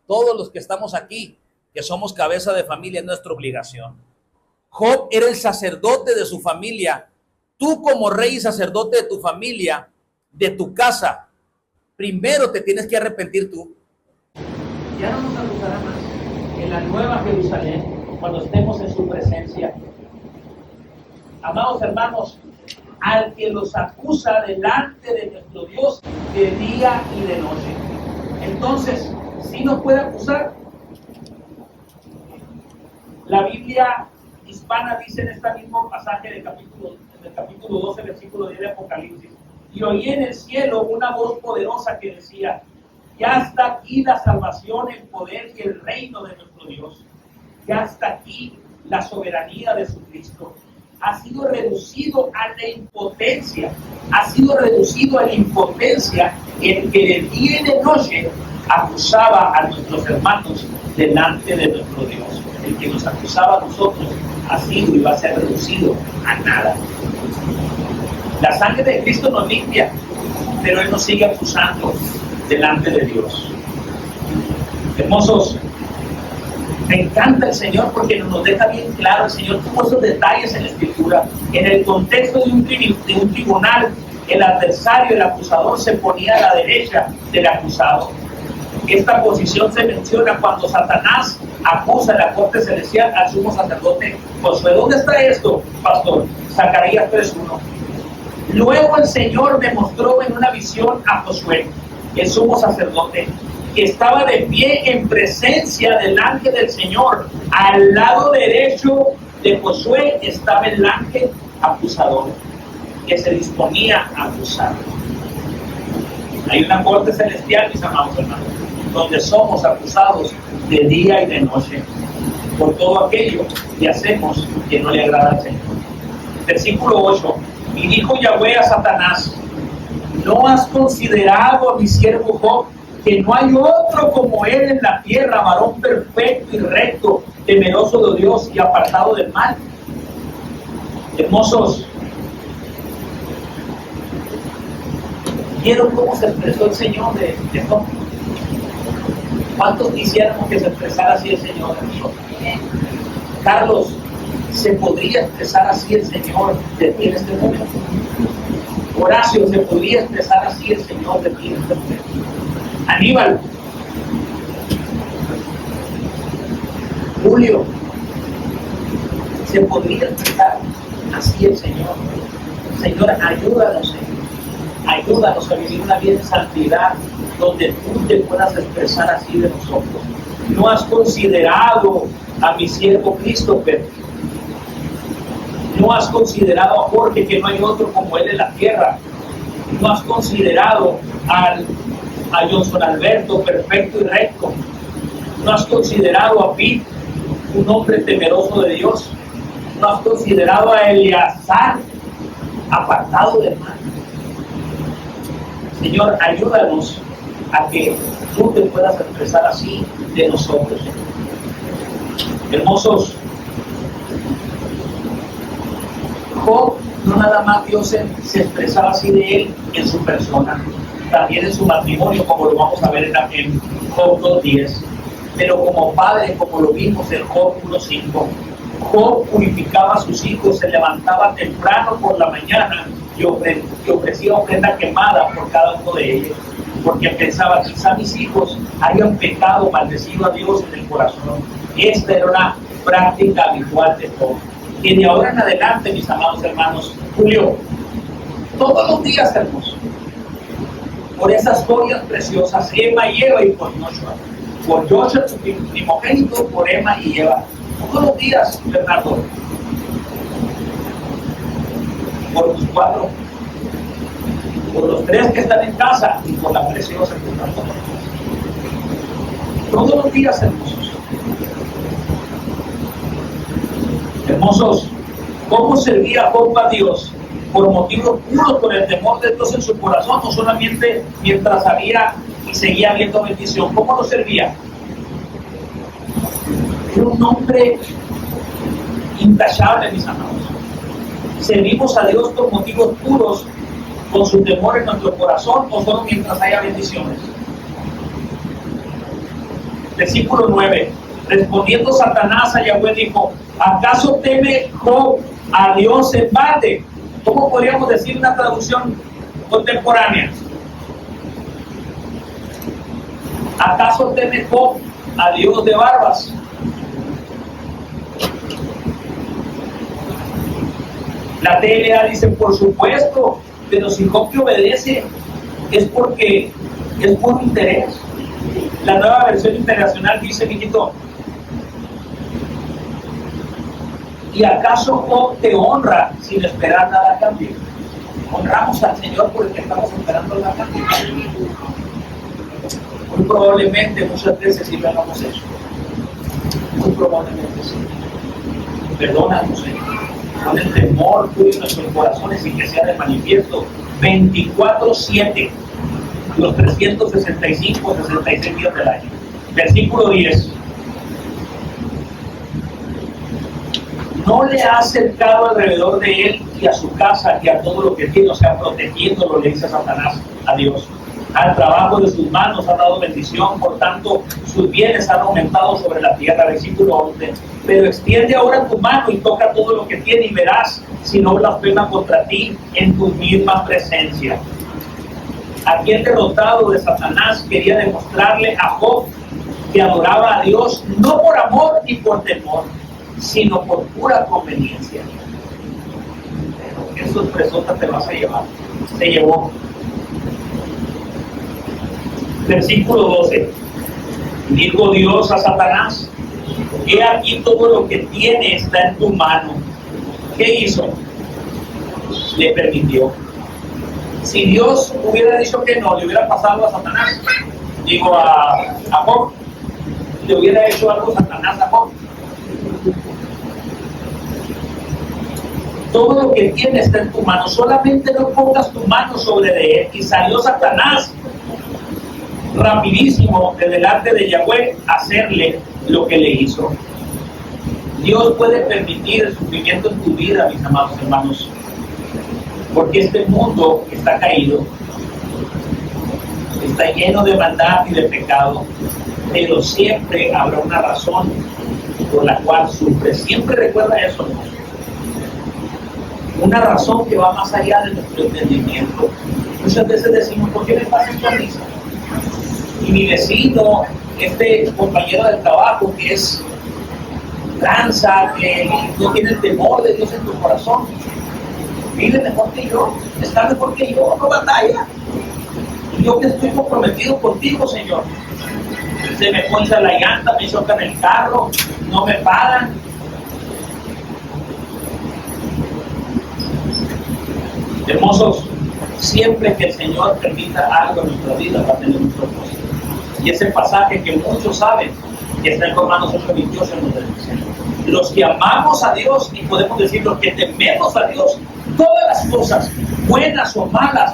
todos los que estamos aquí, que somos cabeza de familia, es nuestra obligación. Job era el sacerdote de su familia. Tú como rey y sacerdote de tu familia, de tu casa, primero te tienes que arrepentir tú. Ya no nos acusará más en la nueva Jerusalén cuando estemos en su presencia. Amados hermanos, al que los acusa delante de nuestro Dios de día y de noche. Entonces, ¿sí nos puede acusar? La Biblia hispana dice en este mismo pasaje del capítulo 12, versículo 10 de Apocalipsis: y oí en el cielo una voz poderosa que decía, ya está aquí la salvación, el poder y el reino de nuestro Dios. Ya está aquí la soberanía de su Cristo. Ha sido reducido a la impotencia. Ha sido reducido a la impotencia en que de día y de noche acusaba a nuestros hermanos delante de nuestro Dios. El que nos acusaba a nosotros ha sido y va a ser reducido a nada. La sangre de Cristo nos limpia, pero Él nos sigue acusando delante de Dios. Hermosos, me encanta el Señor porque nos deja bien claro. El Señor tuvo esos detalles en la Escritura. En el contexto de un tribunal, el adversario, el acusador, se ponía a la derecha del acusado. Esta posición se menciona cuando Satanás acusa en la corte celestial al sumo sacerdote Josué. ¿Dónde está esto, pastor? Zacarías 3:1. Luego el Señor me mostró en una visión a Josué, el sumo sacerdote, que estaba de pie en presencia del ángel del Señor. Al lado derecho de Josué estaba el ángel acusador, que se disponía a acusar. Hay una corte celestial, mis amados hermanos, donde somos acusados de día y de noche por todo aquello que hacemos que no le agrada al Señor. Versículo 8. Y dijo Yahweh a Satanás, ¿no has considerado a mi siervo Job, que no hay otro como él en la tierra, varón perfecto y recto, temeroso de Dios y apartado del mal? Hermosos, ¿vieron cómo se expresó el Señor de Job? ¿Cuántos quisiéramos que se expresara así el Señor de Dios? Carlos, ¿se podría expresar así el Señor de ti en este momento? Horacio, ¿se podría expresar así el Señor de ti en este momento? Aníbal, Julio, ¿se podría expresar así el Señor? Señor, ayúdanos, Señor. Ayúdanos a vivir una vida en santidad donde tú te puedas expresar así de nosotros. No has considerado a mi siervo Christopher. No has considerado a Jorge, que no hay otro como él en la tierra. No has considerado a Johnson Alberto, perfecto y recto. No has considerado a Pete, un hombre temeroso de Dios. No has considerado a Eleazar, apartado del mal. Señor, ayúdanos a que tú te puedas expresar así de nosotros. Hermosos, Job no nada más Dios se expresaba así de él en su persona, también en su matrimonio, como lo vamos a ver en Job 2:10, pero como padre, como lo vimos en Job 1:5. Job purificaba a sus hijos, se levantaba temprano por la mañana y ofrecía ofrenda quemada por cada uno de ellos, porque pensaba, quizá mis hijos hayan pecado, maldecido a Dios en el corazón. Esta era una práctica habitual de Job. Y de ahora en adelante, mis amados hermanos, Julio, todos los días, hermosos, por esas joyas preciosas, Emma y Eva, y por Joshua, tu primogénito, por Emma y Eva, todos los días, Bernardo, por tus 4, por los 3 que están en casa y por la preciosa que están todos los días, hermosos. Hermosos, ¿cómo servía Job a Dios? Por motivos puros, con el temor de Dios en su corazón, no solamente mientras había y seguía habiendo bendición. ¿Cómo lo servía? Era un hombre intachable, mis amados. Servimos a Dios por motivos puros, con su temor en nuestro corazón, o solo mientras haya bendiciones. Versículo 9. Respondiendo Satanás a Yahweh dijo: ¿acaso teme Job a Dios en balde? ¿Cómo podríamos decir una traducción contemporánea? ¿Acaso teme Job a Dios de barbas? La TLA dice, por supuesto, pero si Job te obedece es porque es por interés. La nueva versión internacional dice, mijito, ¿y acaso Job te honra sin esperar nada a cambio? Honramos al Señor por el que estamos esperando nada a cambio. Muy probablemente muchas veces sí lo hagamos eso. Muy probablemente sí. Perdónanos, Señor. Con el temor tuyo en nuestros corazones y que sea de manifiesto 24/7, los 365, 66 días del año. Versículo 10. No le ha acercado alrededor de él y a su casa y a todo lo que tiene, o sea, protegiéndolo, le dice Satanás a Dios. Al trabajo de sus manos ha dado bendición, por tanto sus bienes han aumentado sobre la tierra. Versículo 11. Pero extiende ahora tu mano y toca todo lo que tiene y verás si no blasfema contra ti en tu misma presencia. Aquí el derrotado de Satanás quería demostrarle a Job que adoraba a Dios no por amor ni por temor, sino por pura conveniencia. Pero esos presotas te vas a llevar. Se llevó. Versículo 12. Dijo Dios a Satanás: he aquí todo lo que tiene está en tu mano. ¿Qué hizo? Le permitió. Si Dios hubiera dicho que no, le hubiera pasado a Satanás, digo a Job, le hubiera hecho algo Satanás a Job. Todo lo que tiene está en tu mano, solamente no pongas tu mano sobre de él. Y salió Satanás rapidísimo de delante de Yahweh a hacerle lo que le hizo. Dios puede permitir el sufrimiento en tu vida, mis amados hermanos, porque este mundo está caído, está lleno de maldad y de pecado, pero siempre habrá una razón por la cual sufre. Siempre recuerda eso, ¿no? Una razón que va más allá de nuestro entendimiento. Muchas veces decimos, ¿por qué me pasa esto a mí? Y mi vecino, este compañero del trabajo que es tranza, que no tiene el temor de Dios en tu corazón, vive mejor que yo, está mejor que yo, no batalla. Y yo que estoy comprometido contigo, Señor. Se me poncha la llanta, me chocan el carro, no me pagan. Hermosos, siempre que el Señor permita algo en nuestra vida va a tener un propósito. Y ese pasaje que muchos saben, que está en Romanos 8:28, nos dice: los que amamos a Dios, y podemos decir los que tememos a Dios, todas las cosas, buenas o malas,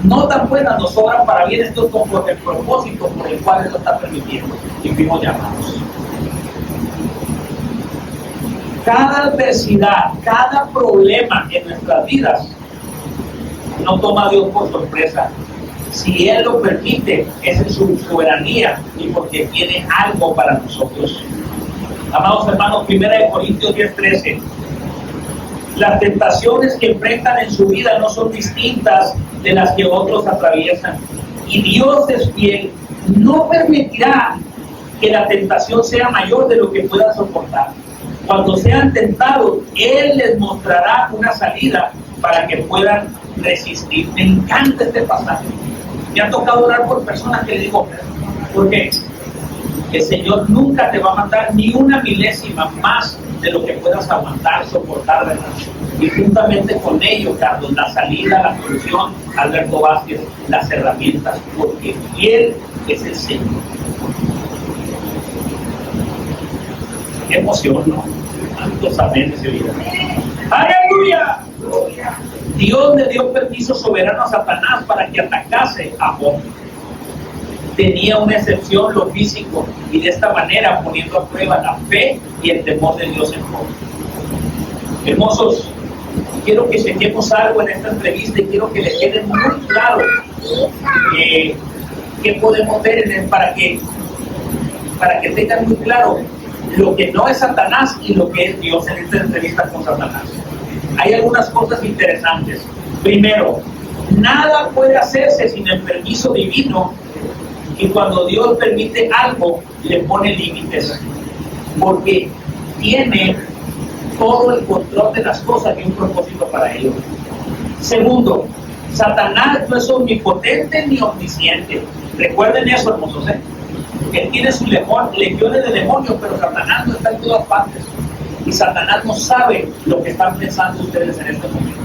no tan buenas, nos sobran para bien. Esto es conforme el propósito por el cual Él lo está permitiendo y fuimos llamados. Cada adversidad, cada problema en nuestras vidas no toma a Dios por sorpresa. Si Él lo permite, es en su soberanía y porque tiene algo para nosotros. Amados hermanos, 1 Corintios 10:13. Las tentaciones que enfrentan en su vida no son distintas de las que otros atraviesan. Y Dios es fiel, no permitirá que la tentación sea mayor de lo que puedan soportar. Cuando sean tentados, Él les mostrará una salida para que puedan resistir. Me encanta este pasaje. Me ha tocado orar por personas que le digo, ¿por qué? El Señor nunca te va a mandar ni una milésima más de lo que puedas aguantar, soportar, ¿verdad? Y juntamente con ello, Carlos, la salida, la solución, Alberto Vázquez, las herramientas, porque Él es el Señor. Qué emoción, ¿no? Tantos amenes se oyeron. ¡Aleluya! Dios le dio permiso soberano a Satanás para que atacase a Job. Tenía una excepción lo físico y de esta manera poniendo a prueba la fe y el temor de Dios en Job. Hermosos, quiero que chequemos algo en esta entrevista y quiero que les quede muy claro qué podemos ver para que tengan muy claro lo que no es Satanás y lo que es Dios en esta entrevista con Satanás. Hay algunas cosas interesantes. Primero, nada puede hacerse sin el permiso divino, y cuando Dios permite algo, le pone límites, porque tiene todo el control de las cosas y un propósito para ello. Segundo, Satanás no es omnipotente ni omnisciente. Recuerden eso, hermosos, Él tiene sus legiones de demonios, pero Satanás no está en todas partes. Y Satanás no sabe lo que están pensando ustedes en este momento.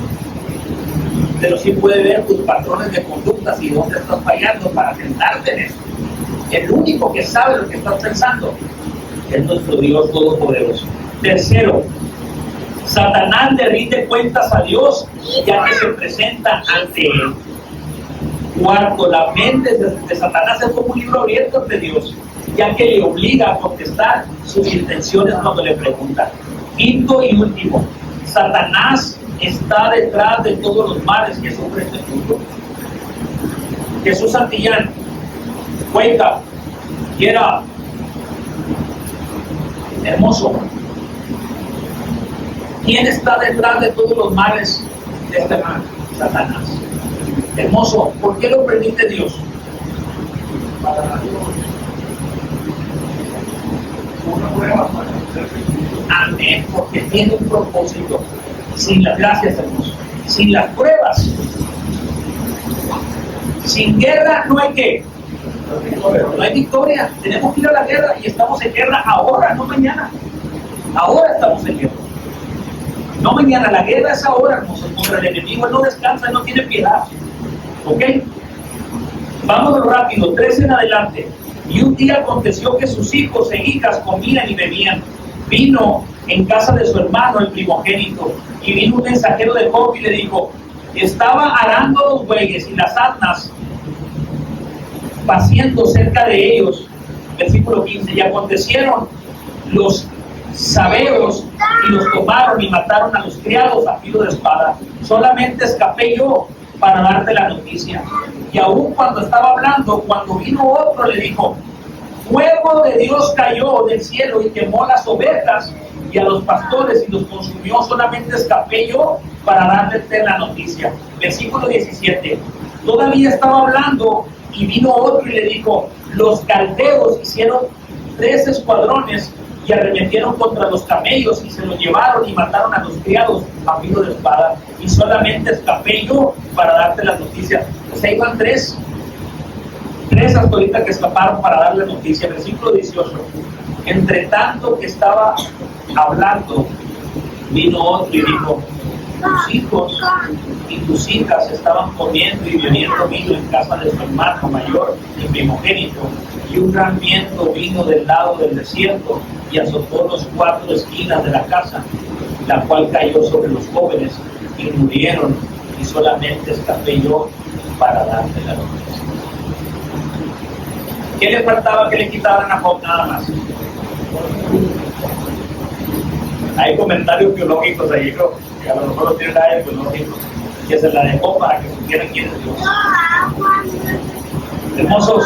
Pero sí puede ver tus patrones de conductas y dónde estás fallando para tentarte en eso. El único que sabe lo que estás pensando es nuestro Dios Todopoderoso. Tercero, Satanás le rinde cuentas a Dios ya que se presenta ante Él. Cuarto, la mente de Satanás es como un libro abierto ante Dios, ya que le obliga a contestar sus intenciones cuando le preguntan. Quinto y último, Satanás está detrás de todos los males que sufre este mundo. Jesús Santillán, wake up, get up. Hermoso. ¿Quién está detrás de todos los males de este mal? Satanás. Hermoso. ¿Por qué lo permite Dios? Para una prueba. Amén. Porque tiene un propósito. Sin las gracias, hermoso. Sin las pruebas. Sin guerra no hay qué. No hay victoria. Tenemos que ir a la guerra y estamos en guerra ahora, no mañana. Ahora estamos en guerra. No mañana, la guerra es ahora, hermosos. Contra el enemigo, él no descansa, él no tiene piedad. ¿Ok? Vámonos rápido, 13 en adelante. Y un día aconteció que sus hijos e hijas comían y bebían. Vino en casa de su hermano, el primogénito, y vino un mensajero de Job y le dijo: estaba arando los bueyes y las asnas, paciendo cerca de ellos. Versículo 15. Y acontecieron los sabeos y los tomaron y mataron a los criados a filo de espada. Solamente escapé yo para darte la noticia. Y aún cuando estaba hablando, cuando vino otro, le dijo: fuego de Dios cayó del cielo y quemó las ovejas y a los pastores y los consumió. Solamente escapé yo para darte la noticia. Versículo 17. Todavía estaba hablando y vino otro y le dijo: los caldeos hicieron 3 escuadrones y arremetieron contra los camellos y se los llevaron y mataron a los criados a filo de espada. Y solamente escapé yo para darte la noticia. Pues ahí van 3 hasta ahorita que escaparon para darle noticia. Versículo 18. Entre tanto que estaba hablando, vino otro y dijo: tus hijos y tus hijas estaban comiendo y bebiendo vino en casa de su hermano mayor, el primogénito, y un gran viento vino del lado del desierto y azotó los 4 esquinas de la casa, la cual cayó sobre los jóvenes y murieron, y solamente escapé yo para darte la noticia. ¿Qué le faltaba que le quitaran a Job? Nada más. Hay comentarios biológicos ahí, creo, que a lo mejor no tienen nada de biológico, que se la dejó para que supieran quién es Dios. Hermosos,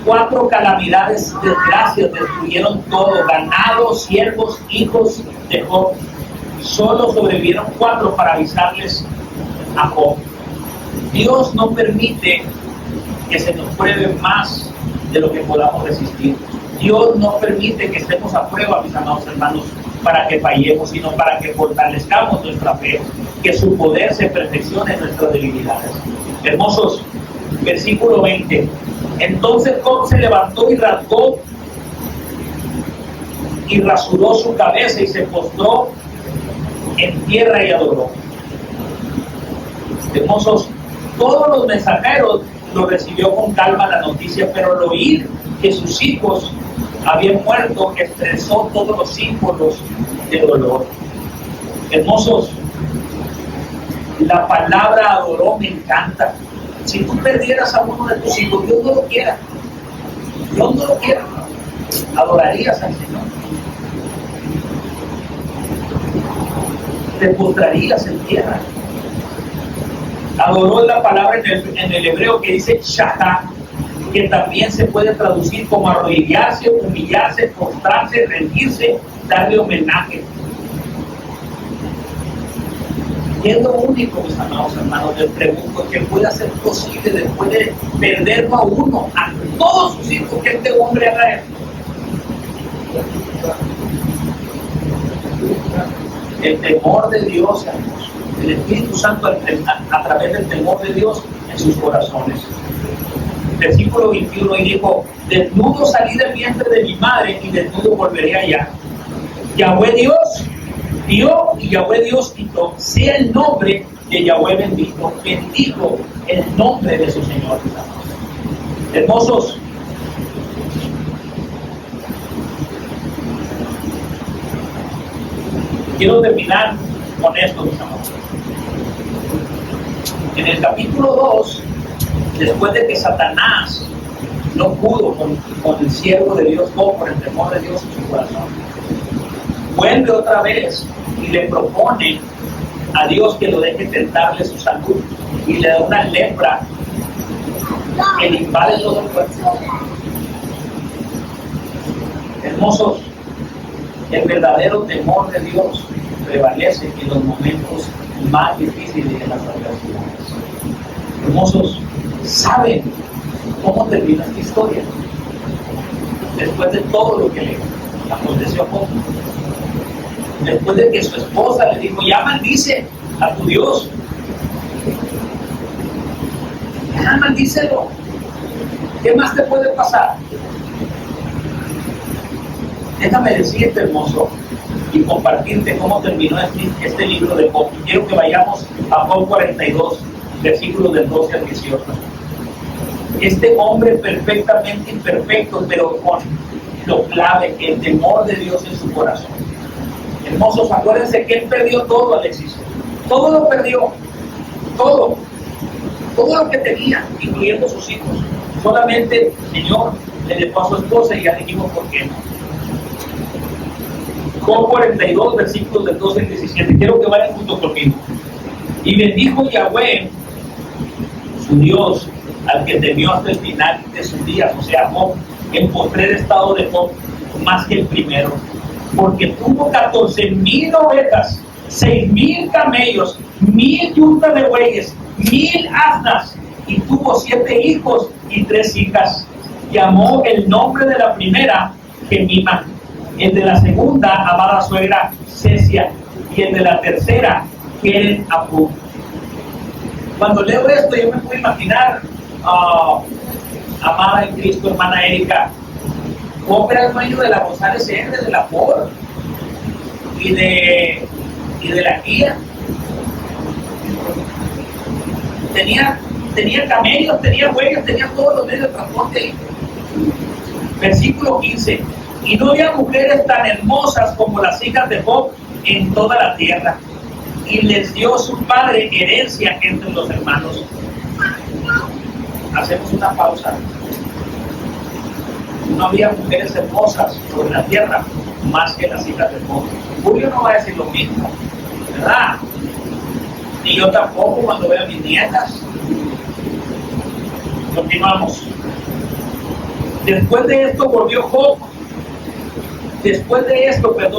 4 calamidades, desgracias, destruyeron todo: ganado, siervos, hijos de Job. Solo sobrevivieron 4 para avisarles a Job. Dios no permite que se nos pruebe más de lo que podamos resistir. Dios no permite que estemos a prueba, mis amados hermanos, para que fallemos, sino para que fortalezcamos nuestra fe, que su poder se perfeccione en nuestras debilidades. Hermosos, versículo 20. Entonces Job se levantó y rasgó y rasuró su cabeza y se postró en tierra y adoró. Hermosos, todos los mensajeros lo recibió con calma la noticia, pero al oír que sus hijos habían muerto, expresó todos los símbolos de dolor. Hermosos, la palabra adoró me encanta. Si tú perdieras a uno de tus hijos, Dios no lo quiera. Dios no lo quiera. Adorarías al Señor. Te postrarías en tierra. Adoró la palabra en el hebreo que dice shahá, que también se puede traducir como arrodillarse, humillarse, postrarse, rendirse, darle homenaje. Y es lo único, mis amados hermanos, les pregunto, que pueda ser posible después de perderlo a uno, a todos sus hijos, que este hombre haga esto. El temor de Dios, hermanos, el Espíritu Santo a través del temor de Dios en sus corazones. Versículo 21, y dijo: desnudo salí del vientre de mi madre y desnudo volveré allá. Yahweh Dios dio y Yahweh Dios quitó. Sea el nombre de Yahweh bendito. Bendijo el nombre de su Señor. Hermosos, quiero terminar con esto, mis amados. En el capítulo 2, después de que Satanás no pudo con el siervo de Dios, por el temor de Dios en su corazón, vuelve otra vez y le propone a Dios que lo deje tentarle su salud, y le da una lepra que le invade todo el cuerpo. Hermosos, el verdadero temor de Dios prevalece en los momentos más difíciles de las adversidades. Hermosos, ¿saben cómo termina esta historia? Después de todo lo que le aconteció a Job, después de que su esposa le dijo: ya maldice a tu Dios, ya maldícelo, ¿qué más te puede pasar? Déjame decirte, hermoso, y compartirte cómo terminó este libro de Job. Quiero que vayamos a Job 42, versículos del 12 al 18. Este hombre perfectamente imperfecto, pero con lo clave, el temor de Dios en su corazón. Hermosos, acuérdense que él perdió todo, Alexis. Todo lo perdió. Todo lo que tenía, incluyendo sus hijos. Solamente el Señor le dejó a su esposa, y ya dijimos por qué no. Job 42, versículos del 12 al 17. Quiero que vayan junto conmigo. Y bendijo Yahweh, su Dios, al que temió hasta el final de sus días, o sea, Job, el postrer estado de Job, más que el primero, porque tuvo 14,000 ovejas, 6,000 camellos, 1,000 yuntas de bueyes, 1,000 asnas, y tuvo 7 hijos y 3 hijas. Llamó el nombre de la primera Gemima, el de la segunda, amada suegra, Cesia, y el de la tercera, Keren Apú. Cuando leo esto, yo me puedo imaginar, amada en Cristo, hermana Erika, Job era el dueño de la González R, de la Ford y de la Kia. Tenía camellos, tenía bueyes, tenía todos los medios de transporte ahí. Versículo 15. Y no había mujeres tan hermosas como las hijas de Job en toda la tierra. Y les dio su padre herencia entre los hermanos. Hacemos una pausa. No había mujeres hermosas sobre la tierra más que las hijas del monte. Julio no va a decir lo mismo, ¿verdad? Ni yo tampoco cuando veo a mis nietas. Continuamos. Después de esto volvió Job.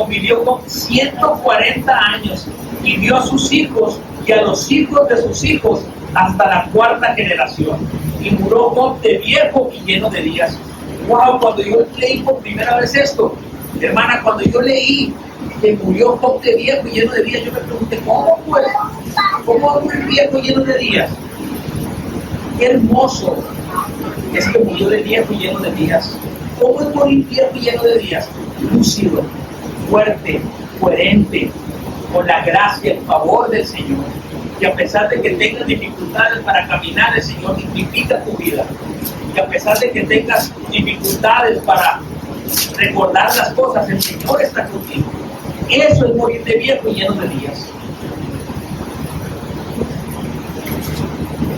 Vivió Job 140 años y vio a sus hijos y a los hijos de sus hijos hasta la cuarta generación. Y murió Job de viejo y lleno de días. Wow, cuando yo leí por primera vez esto, hermana, cuando yo leí que murió Job de viejo y lleno de días, yo me pregunté, ¿cómo fue? ¿Cómo murió viejo y lleno de días? Qué hermoso es que murió de viejo y lleno de días. ¿Cómo es morir viejo y lleno de días? Lúcido, fuerte, coherente, con la gracia y el favor del Señor. Que a pesar de que tengas dificultades para caminar, el Señor dignifica tu vida. Que a pesar de que tengas dificultades para recordar las cosas, el Señor está contigo. Eso es morir de viejo y lleno de días.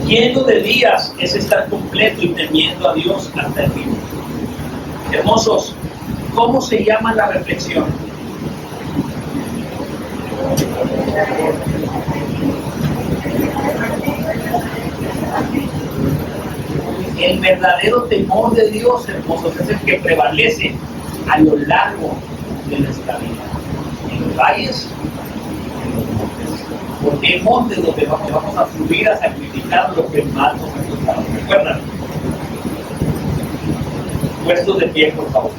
Lleno de días es estar completo y temiendo a Dios hasta el fin. Hermosos, ¿cómo se llama la reflexión? El verdadero temor de Dios, hermosos, es el que prevalece a lo largo de nuestra vida. En los valles, porque hay montes donde vamos a subir a sacrificar lo que más nos ha costado. ¿Recuerdan? Puestos de pie, por favor.